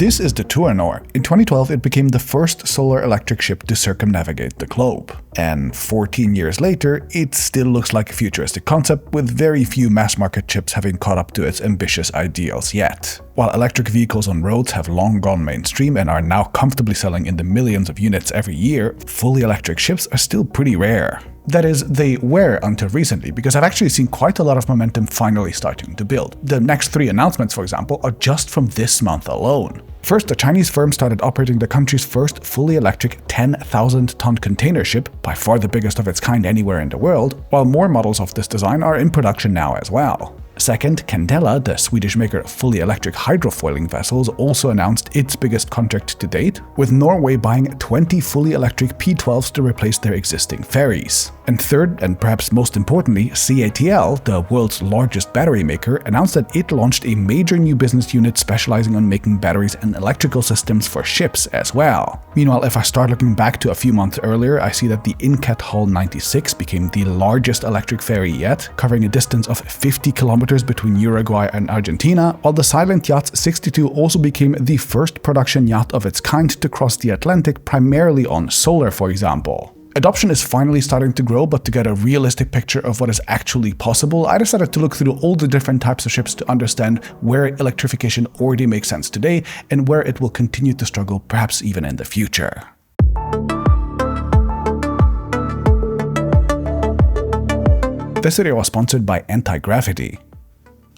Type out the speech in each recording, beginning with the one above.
This is the Turanor. In 2012, it became the first solar electric ship to circumnavigate the globe. And 14 years later, it still looks like a futuristic concept, with very few mass-market ships having caught up to its ambitious ideals yet. While electric vehicles on roads have long gone mainstream and are now comfortably selling in the millions of units every year, fully electric ships are still pretty rare. That is, they were until recently, because I've actually seen quite a lot of momentum finally starting to build. The next 3 announcements, for example, are just from this month alone. First, a Chinese firm started operating the country's first fully electric 10,000-ton container ship, by far the biggest of its kind anywhere in the world, while more models of this design are in production now as well. Second, Candela, the Swedish maker of fully electric hydrofoiling vessels, also announced its biggest contract to date, with Norway buying 20 fully electric P12s to replace their existing ferries. And third, and perhaps most importantly, CATL, the world's largest battery maker, announced that it launched a major new business unit specializing on making batteries and electrical systems for ships as well. Meanwhile, if I start looking back to a few months earlier, I see that the Incat Hull 96 became the largest electric ferry yet, covering a distance of 50 kilometers between Uruguay and Argentina, while the Silent Yachts 62 also became the first production yacht of its kind to cross the Atlantic, primarily on solar, for example. Adoption is finally starting to grow, but to get a realistic picture of what is actually possible, I decided to look through all the different types of ships to understand where electrification already makes sense today and where it will continue to struggle, perhaps even in the future. This video was sponsored by Anti-Gravity.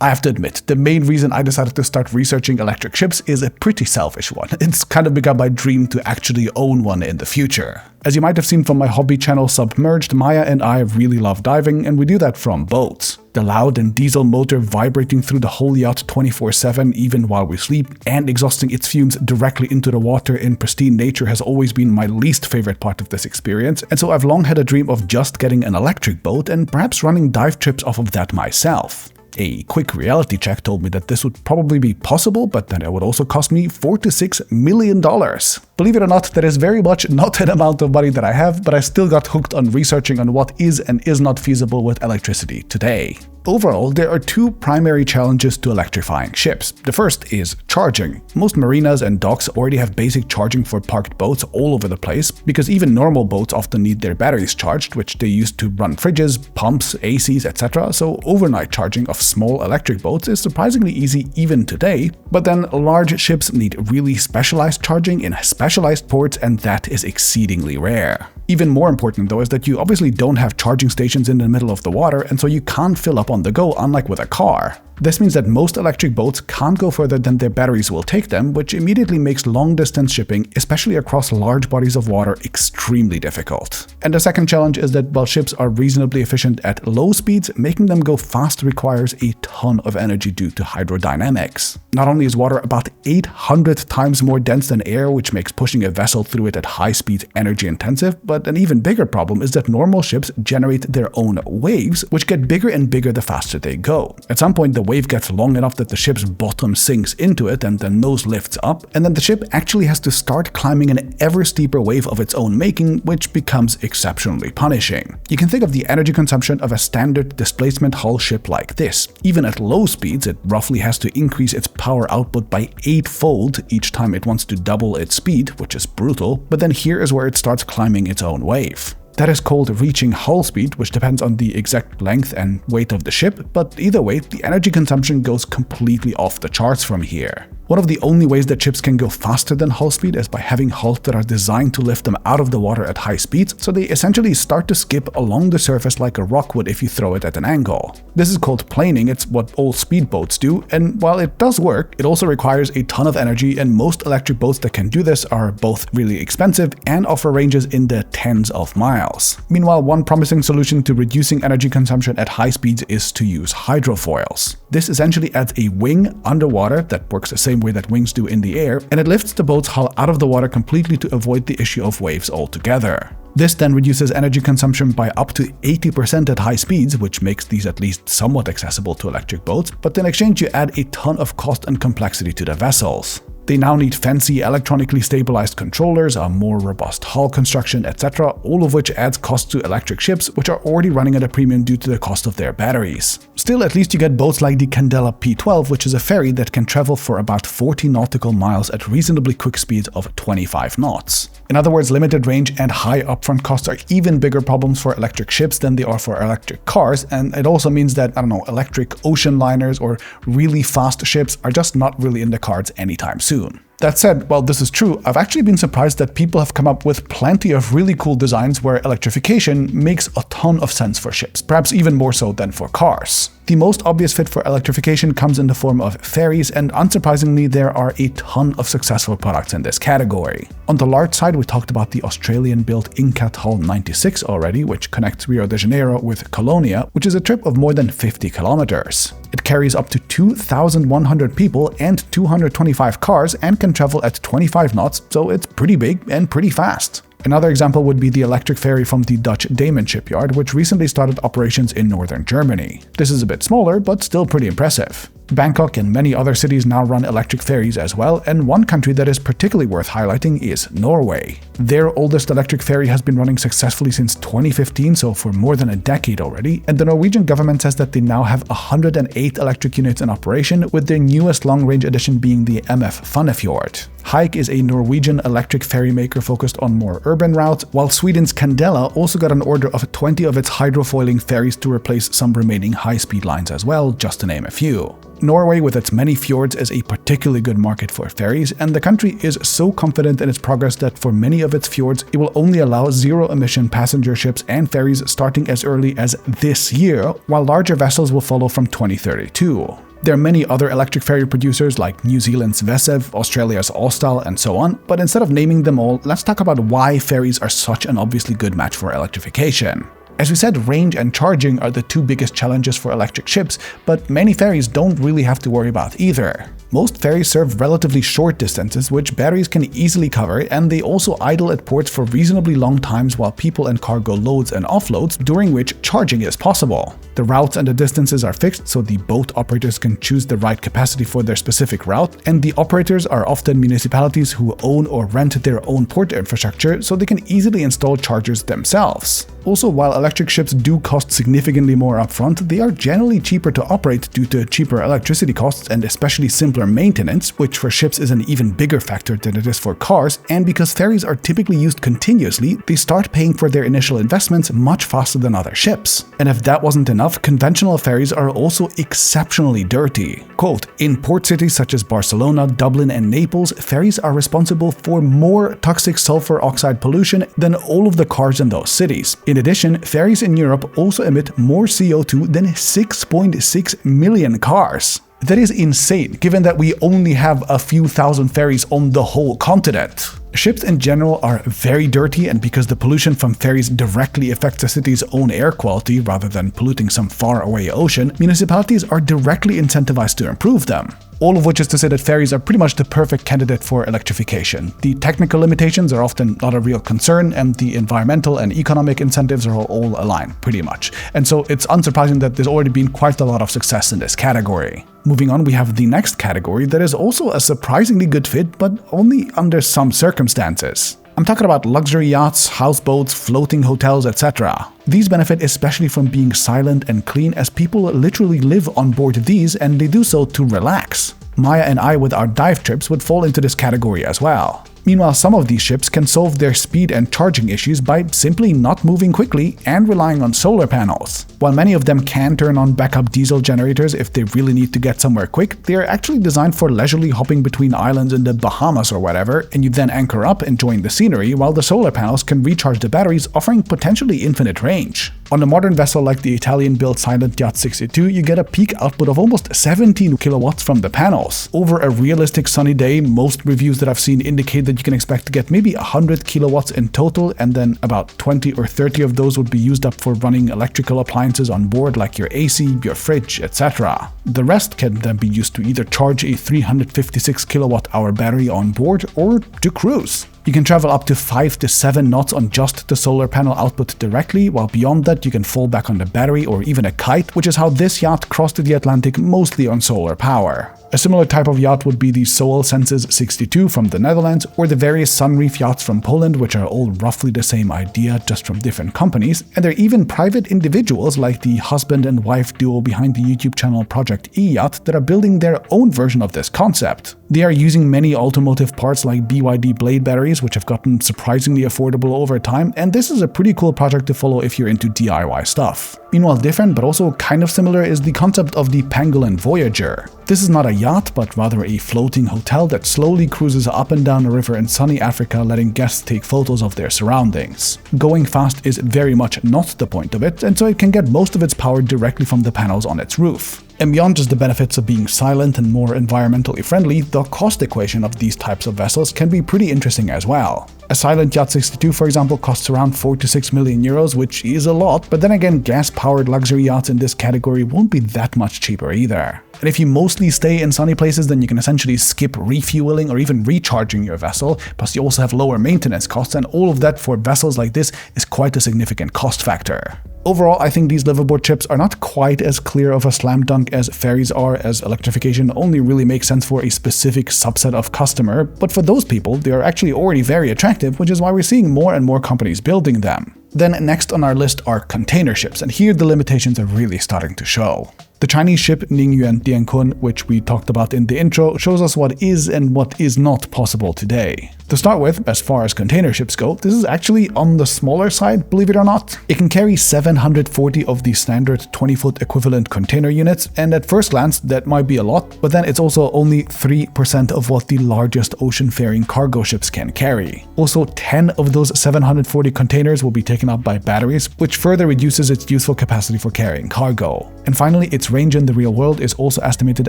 I have to admit, the main reason I decided to start researching electric ships is a pretty selfish one. It's kind of become my dream to actually own one in the future. As you might have seen from my hobby channel Submerged, Maya and I really love diving, and we do that from boats. The loud and diesel motor vibrating through the whole yacht 24/7 even while we sleep, and exhausting its fumes directly into the water in pristine nature has always been my least favorite part of this experience, and so I've long had a dream of just getting an electric boat and perhaps running dive trips off of that myself. A quick reality check told me that this would probably be possible, but that it would also cost me $4 to $6 million. Believe it or not, that is very much not an amount of money that I have, but I still got hooked on researching on what is and is not feasible with electricity today. Overall, there are 2 primary challenges to electrifying ships. The first is charging. Most marinas and docks already have basic charging for parked boats all over the place, because even normal boats often need their batteries charged, which they use to run fridges, pumps, ACs, etc. So overnight charging of small electric boats is surprisingly easy even today, but then large ships need really specialized charging in specialized ports, and that is exceedingly rare. Even more important though is that you obviously don't have charging stations in the middle of the water, and so you can't fill up on the go, unlike with a car. This means that most electric boats can't go further than their batteries will take them, which immediately makes long-distance shipping, especially across large bodies of water, extremely difficult. And the second challenge is that while ships are reasonably efficient at low speeds, making them go fast requires a ton of energy due to hydrodynamics. Not only is water about 800 times more dense than air, which makes pushing a vessel through it at high speed energy intensive, but an even bigger problem is that normal ships generate their own waves, which get bigger and bigger the faster they go. At some point, the wave gets long enough that the ship's bottom sinks into it and the nose lifts up, and then the ship actually has to start climbing an ever steeper wave of its own making, which becomes exceptionally punishing. You can think of the energy consumption of a standard displacement hull ship like this. Even at low speeds, it roughly has to increase its power output by 8-fold each time it wants to double its speed, which is brutal, but then here is where it starts climbing its own wave. That is called reaching hull speed, which depends on the exact length and weight of the ship, but either way, the energy consumption goes completely off the charts from here. One of the only ways that ships can go faster than hull speed is by having hulls that are designed to lift them out of the water at high speeds, so they essentially start to skip along the surface like a rock would if you throw it at an angle. This is called planing. It's what all speedboats do, and while it does work, it also requires a ton of energy, and most electric boats that can do this are both really expensive and offer ranges in the tens of miles. Meanwhile, one promising solution to reducing energy consumption at high speeds is to use hydrofoils. This essentially adds a wing underwater that works the same way that wings do in the air, and it lifts the boat's hull out of the water completely to avoid the issue of waves altogether. This then reduces energy consumption by up to 80% at high speeds, which makes these at least somewhat accessible to electric boats, but in exchange you add a ton of cost and complexity to the vessels. They now need fancy electronically stabilized controllers, a more robust hull construction, etc., all of which adds cost to electric ships, which are already running at a premium due to the cost of their batteries. Still, at least you get boats like the Candela P12, which is a ferry that can travel for about 40 nautical miles at reasonably quick speeds of 25 knots. In other words, limited range and high upfront costs are even bigger problems for electric ships than they are for electric cars, and it also means that, electric ocean liners or really fast ships are just not really in the cards anytime soon. That said, while this is true, I've actually been surprised that people have come up with plenty of really cool designs where electrification makes a ton of sense for ships, perhaps even more so than for cars. The most obvious fit for electrification comes in the form of ferries, and unsurprisingly, there are a ton of successful products in this category. On the large side, we talked about the Australian-built Incat Hull 96 already, which connects Rio de Janeiro with Colonia, which is a trip of more than 50 kilometers. It carries up to 2,100 people and 225 cars and can travel at 25 knots, so it's pretty big and pretty fast. Another example would be the electric ferry from the Dutch Damen shipyard, which recently started operations in northern Germany. This is a bit smaller, but still pretty impressive. Bangkok and many other cities now run electric ferries as well, and one country that is particularly worth highlighting is Norway. Their oldest electric ferry has been running successfully since 2015, so for more than a decade already, and the Norwegian government says that they now have 108 electric units in operation, with their newest long-range addition being the MF Fannefjord. Hike is a Norwegian electric ferry maker focused on more urban routes, while Sweden's Candela also got an order of 20 of its hydrofoiling ferries to replace some remaining high-speed lines as well, just to name a few. Norway, with its many fjords, is a particularly good market for ferries, and the country is so confident in its progress that for many of its fjords, it will only allow zero-emission passenger ships and ferries starting as early as this year, while larger vessels will follow from 2032. There are many other electric ferry producers like New Zealand's Vesev, Australia's Austal, and so on, but instead of naming them all, let's talk about why ferries are such an obviously good match for electrification. As we said, range and charging are the two biggest challenges for electric ships, but many ferries don't really have to worry about either. Most ferries serve relatively short distances, which batteries can easily cover, and they also idle at ports for reasonably long times while people and cargo loads and offloads, during which charging is possible. The routes and the distances are fixed, so the boat operators can choose the right capacity for their specific route, and the operators are often municipalities who own or rent their own port infrastructure, so they can easily install chargers themselves. Also, while electric ships do cost significantly more upfront, they are generally cheaper to operate due to cheaper electricity costs and especially simpler maintenance, which for ships is an even bigger factor than it is for cars, and because ferries are typically used continuously, they start paying for their initial investments much faster than other ships. And if that wasn't enough, conventional ferries are also exceptionally dirty. Quote, in port cities such as Barcelona, Dublin, and Naples, ferries are responsible for more toxic sulfur oxide pollution than all of the cars in those cities. In addition, ferries in Europe also emit more CO2 than 6.6 million cars. That is insane, given that we only have a few thousand ferries on the whole continent. Ships in general are very dirty, and because the pollution from ferries directly affects a city's own air quality rather than polluting some faraway ocean, municipalities are directly incentivized to improve them. All of which is to say that ferries are pretty much the perfect candidate for electrification. The technical limitations are often not a real concern, and the environmental and economic incentives are all aligned, pretty much. And so it's unsurprising that there's already been quite a lot of success in this category. Moving on, we have the next category that is also a surprisingly good fit, but only under some circumstances. I'm talking about luxury yachts, houseboats, floating hotels, etc. These benefit especially from being silent and clean, as people literally live on board these, and they do so to relax. Maya and I with our dive trips would fall into this category as well. Meanwhile, some of these ships can solve their speed and charging issues by simply not moving quickly and relying on solar panels. While many of them can turn on backup diesel generators if they really need to get somewhere quick, they are actually designed for leisurely hopping between islands in the Bahamas or whatever, and you then anchor up enjoying the scenery while the solar panels can recharge the batteries, offering potentially infinite range. On a modern vessel like the Italian-built Silent Yacht 62, you get a peak output of almost 17 kilowatts from the panels. Over a realistic sunny day, most reviews that I've seen indicate that you can expect to get maybe 100 kilowatts in total, and then about 20 or 30 of those would be used up for running electrical appliances on board like your AC, your fridge, etc. The rest can then be used to either charge a 356 kilowatt-hour battery on board or to cruise. You can travel up to 5 to 7 knots on just the solar panel output directly, while beyond that you can fall back on the battery or even a kite, which is how this yacht crossed the Atlantic mostly on solar power. A similar type of yacht would be the Soul Senses 62 from the Netherlands, or the various Sunreef yachts from Poland, which are all roughly the same idea, just from different companies. And there are even private individuals like the husband and wife duo behind the YouTube channel Project E-Yacht that are building their own version of this concept. They are using many automotive parts like BYD blade batteries, which have gotten surprisingly affordable over time, and this is a pretty cool project to follow if you're into DIY stuff. Meanwhile, different but also kind of similar is the concept of the Pangolin Voyager. This is not a yacht, but rather a floating hotel that slowly cruises up and down a river in sunny Africa, letting guests take photos of their surroundings. Going fast is very much not the point of it, and so it can get most of its power directly from the panels on its roof. And beyond just the benefits of being silent and more environmentally friendly, the cost equation of these types of vessels can be pretty interesting as well. A Silent Yacht 62, for example, costs around 4 to 6 million euros, which is a lot, but then again, gas-powered luxury yachts in this category won't be that much cheaper either. And if you mostly stay in sunny places, then you can essentially skip refueling or even recharging your vessel, plus you also have lower maintenance costs, and all of that for vessels like this is quite a significant cost factor. Overall, I think these liveaboard ships are not quite as clear of a slam dunk as ferries are, as electrification only really makes sense for a specific subset of customer, but for those people, they are actually already very attractive, which is why we're seeing more and more companies building them. Then next on our list are container ships, and here the limitations are really starting to show. The Chinese ship Ningyuan Diankun, which we talked about in the intro, shows us what is and what is not possible today. To start with, as far as container ships go, this is actually on the smaller side, believe it or not. It can carry 740 of the standard 20-foot equivalent container units, and at first glance that might be a lot, but then it's also only 3% of what the largest ocean-faring cargo ships can carry. Also, 10 of those 740 containers will be taken up by batteries, which further reduces its useful capacity for carrying cargo. And finally, its range in the real world is also estimated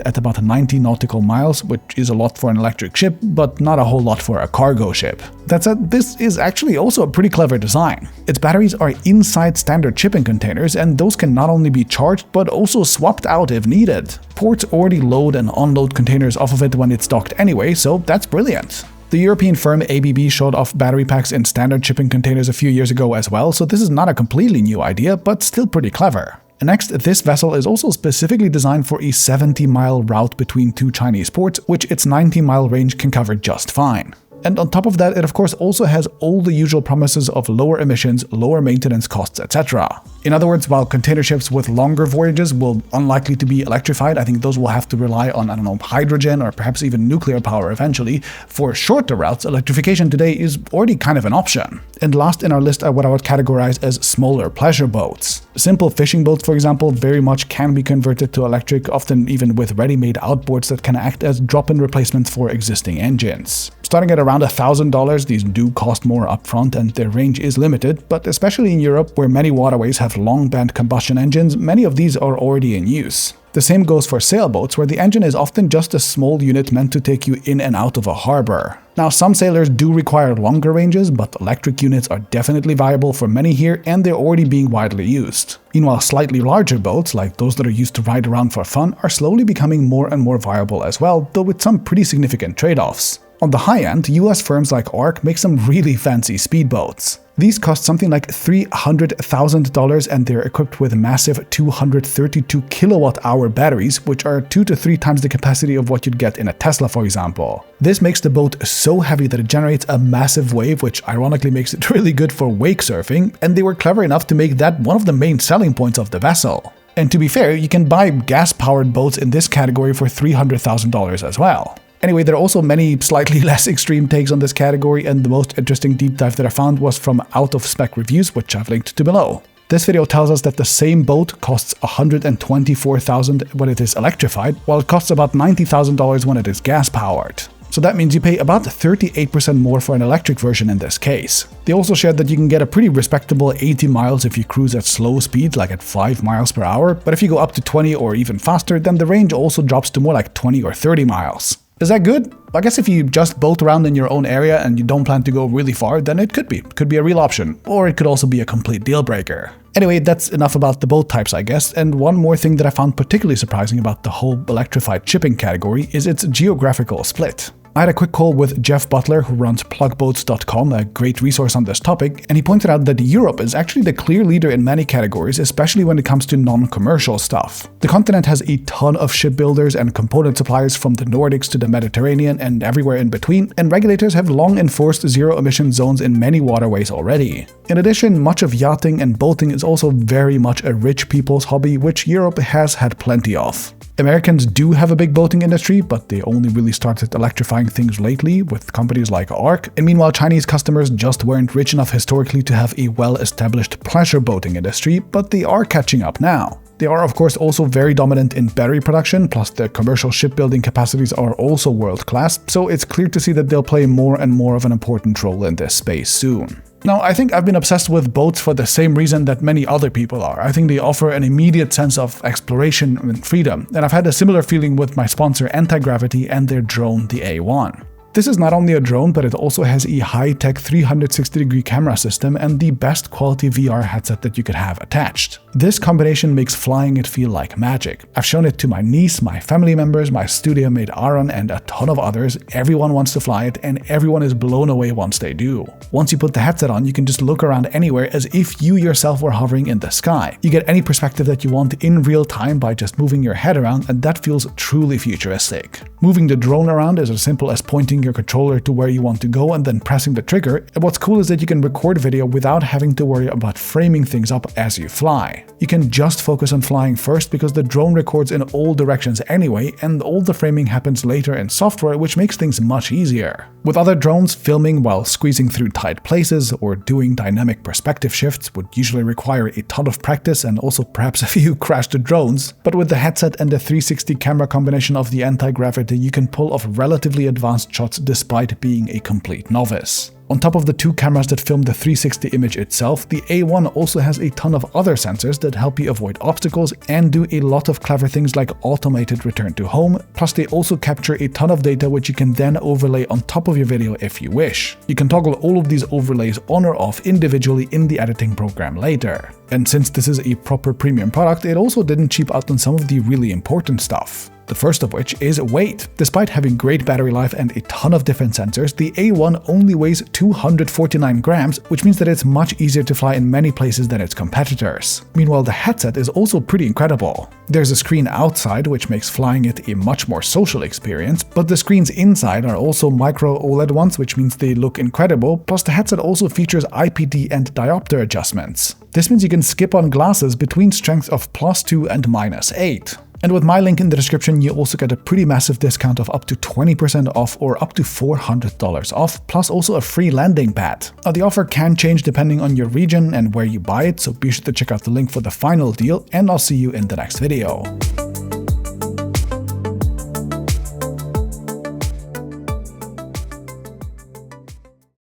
at about 90 nautical miles, which is a lot for an electric ship, but not a whole lot for a cargo ship. That said, this is actually also a pretty clever design. Its batteries are inside standard shipping containers, and those can not only be charged, but also swapped out if needed. Ports already load and unload containers off of it when it's docked anyway, so that's brilliant. The European firm ABB showed off battery packs in standard shipping containers a few years ago as well, so this is not a completely new idea, but still pretty clever. Next, this vessel is also specifically designed for a 70-mile route between two Chinese ports, which its 90-mile range can cover just fine. And on top of that, it of course also has all the usual promises of lower emissions, lower maintenance costs, etc. In other words, while container ships with longer voyages will unlikely to be electrified, I think those will have to rely on, hydrogen or perhaps even nuclear power eventually. For shorter routes, electrification today is already kind of an option. And last in our list are what I would categorize as smaller pleasure boats. Simple fishing boats, for example, very much can be converted to electric, often even with ready-made outboards that can act as drop-in replacements for existing engines. Starting at around $1,000, these do cost more upfront and their range is limited, but especially in Europe, where many waterways have long-band combustion engines, many of these are already in use. The same goes for sailboats, where the engine is often just a small unit meant to take you in and out of a harbor. Now, some sailors do require longer ranges, but electric units are definitely viable for many here, and they're already being widely used. Meanwhile, slightly larger boats, like those that are used to ride around for fun, are slowly becoming more and more viable as well, though with some pretty significant trade-offs. On the high end, US firms like ARC make some really fancy speedboats. These cost something like $300,000 and they're equipped with massive 232 kilowatt-hour batteries, which are 2 to 3 times the capacity of what you'd get in a Tesla, for example. This makes the boat so heavy that it generates a massive wave, which ironically makes it really good for wake surfing, and they were clever enough to make that one of the main selling points of the vessel. And to be fair, you can buy gas-powered boats in this category for $300,000 as well. Anyway, there are also many slightly less extreme takes on this category, and the most interesting deep dive that I found was from out-of-spec reviews, which I've linked to below. This video tells us that the same boat costs $124,000 when it is electrified, while it costs about $90,000 when it is gas-powered. So that means you pay about 38% more for an electric version in this case. They also shared that you can get a pretty respectable 80 miles if you cruise at slow speeds, like at 5 miles per hour, but if you go up to 20 or even faster, then the range also drops to more like 20 or 30 miles. Is that good? I guess if you just boat around in your own area and you don't plan to go really far, then it could be. It could be a real option. Or it could also be a complete deal breaker. Anyway, that's enough about the boat types, I guess. And one more thing that I found particularly surprising about the whole electrified shipping category is its geographical split. I had a quick call with Jeff Butler, who runs plugboats.com, a great resource on this topic, and he pointed out that Europe is actually the clear leader in many categories, especially when it comes to non-commercial stuff. The continent has a ton of shipbuilders and component suppliers from the Nordics to the Mediterranean and everywhere in between, and regulators have long enforced zero-emission zones in many waterways already. In addition, much of yachting and boating is also very much a rich people's hobby, which Europe has had plenty of. Americans do have a big boating industry, but they only really started electrifying things lately with companies like ARC, and meanwhile Chinese customers just weren't rich enough historically to have a well-established pleasure boating industry, but they are catching up now. They are of course also very dominant in battery production, plus their commercial shipbuilding capacities are also world-class, so it's clear to see that they'll play more and more of an important role in this space soon. Now, I think I've been obsessed with boats for the same reason that many other people are. I think they offer an immediate sense of exploration and freedom, and I've had a similar feeling with my sponsor Anti-Gravity and their drone, the A1. This is not only a drone, but it also has a high-tech 360-degree camera system and the best quality VR headset that you could have attached. This combination makes flying it feel like magic. I've shown it to my niece, my family members, my studio mate Aaron, and a ton of others. Everyone wants to fly it, and everyone is blown away once they do. Once you put the headset on, you can just look around anywhere as if you yourself were hovering in the sky. You get any perspective that you want in real time by just moving your head around, and that feels truly futuristic. Moving the drone around is as simple as pointing your controller to where you want to go and then pressing the trigger, and what's cool is that you can record video without having to worry about framing things up as you fly. You can just focus on flying first because the drone records in all directions anyway, and all the framing happens later in software, which makes things much easier. With other drones, filming while squeezing through tight places or doing dynamic perspective shifts would usually require a ton of practice and also perhaps a few crashed drones, but with the headset and the 360 camera combination of the anti-gravity, you can pull off relatively advanced shots despite being a complete novice. On top of the two cameras that film the 360 image itself, the A1 also has a ton of other sensors that help you avoid obstacles and do a lot of clever things like automated return to home, plus they also capture a ton of data which you can then overlay on top of your video if you wish. You can toggle all of these overlays on or off individually in the editing program later. And since this is a proper premium product, it also didn't cheap out on some of the really important stuff. The first of which is weight. Despite having great battery life and a ton of different sensors, the A1 only weighs 249 grams, which means that it's much easier to fly in many places than its competitors. Meanwhile, the headset is also pretty incredible. There's a screen outside, which makes flying it a much more social experience, but the screens inside are also micro OLED ones, which means they look incredible, plus the headset also features IPD and diopter adjustments. This means you can skip on glasses between strengths of +2 and -8. And with my link in the description, you also get a pretty massive discount of up to 20% off or up to $400 off, plus also a free landing pad. Now, the offer can change depending on your region and where you buy it, so be sure to check out the link for the final deal, and I'll see you in the next video.